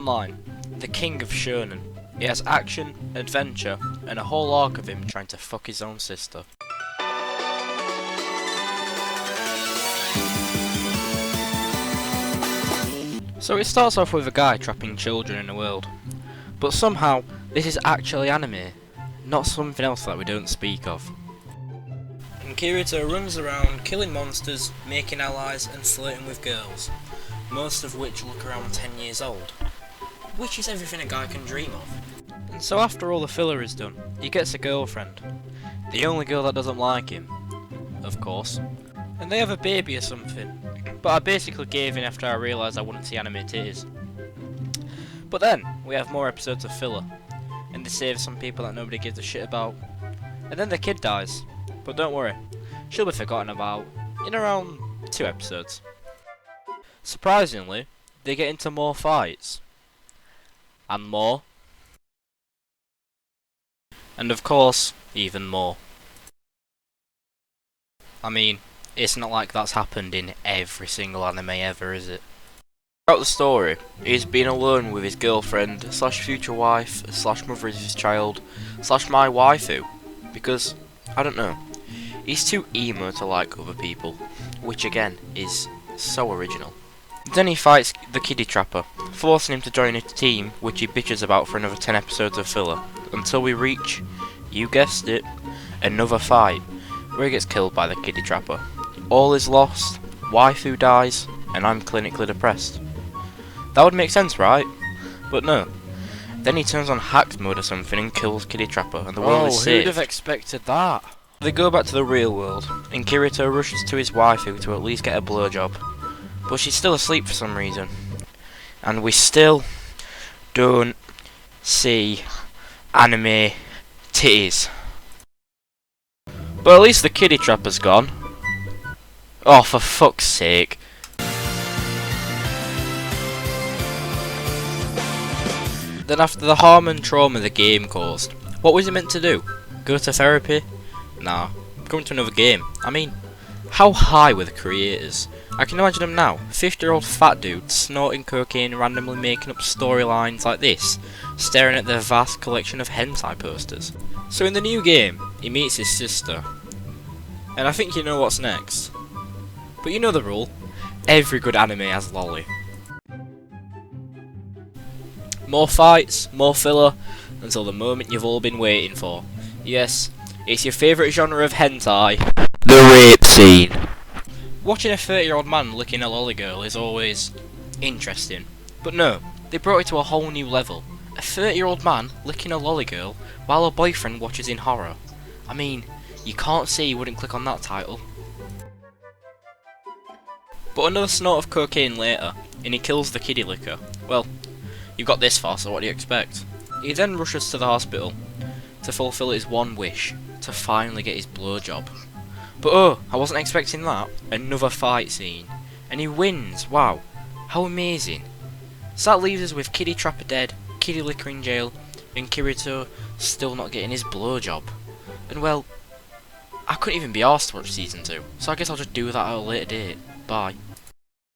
Online, the king of shounen. He has action, adventure, and a whole arc of him trying to fuck his own sister. So it starts off with a guy trapping children in the world. But somehow, this is actually anime, not something else that we don't speak of. And Kirito runs around killing monsters, making allies, and flirting with girls, most of which look around 10 years old. Which is everything a guy can dream of. And so after all the filler is done, he gets a girlfriend. The only girl that doesn't like him, of course. And they have a baby or something. But I basically gave in after I realised I wouldn't see anime titties. But then, we have more episodes of filler. And they save some people that nobody gives a shit about. And then the kid dies. But don't worry, she'll be forgotten about in around 2 episodes. Surprisingly, they get into more fights. And more. And of course, even more. I mean, it's not like that's happened in every single anime ever, is it? Throughout the story, he's been alone with his girlfriend, slash future wife, slash mother of his child, slash my waifu. Because, I don't know, he's too emo to like other people. Which again, is so original. Then he fights the kiddie trapper, forcing him to join his team, which he bitches about for another 10 episodes of filler, until we reach, you guessed it, another fight, where he gets killed by the kiddie trapper. All is lost, waifu dies, and I'm clinically depressed. That would make sense, right? But no. Then he turns on hacked mode or something and kills kiddie trapper, and the world is saved. Who'd have expected that? They go back to the real world, and Kirito rushes to his waifu to at least get a blowjob. But she's still asleep for some reason. And we still don't see anime titties. But at least the kiddie trapper's gone. Oh, for fuck's sake. Then after the harm and trauma the game caused, what was he meant to do? Go to therapy? Nah, come to another game. I mean, how high were the creators? I can imagine them now, 50-year-old fat dude snorting cocaine, randomly making up storylines like this, staring at their vast collection of hentai posters. So in the new game, he meets his sister. And I think you know what's next. But you know the rule, every good anime has lolly. More fights, more filler, until the moment you've all been waiting for. Yes, it's your favourite genre of hentai, the rape scene. Watching a 30-year-old man licking a lolly girl is always interesting. But no, they brought it to a whole new level. A 30-year-old man licking a lolly girl while her boyfriend watches in horror. I mean, you can't say you wouldn't click on that title. But another snort of cocaine later, and he kills the kiddie licker. Well, you've got this far, so what do you expect? He then rushes to the hospital to fulfill his one wish, to finally get his blowjob. But oh, I wasn't expecting that. Another fight scene. And he wins. Wow. How amazing. So that leaves us with kiddie trapper dead, kiddie licker in jail, and Kirito still not getting his blowjob. And well, I couldn't even be arsed to watch season 2, so I guess I'll just do that at a later date. Bye.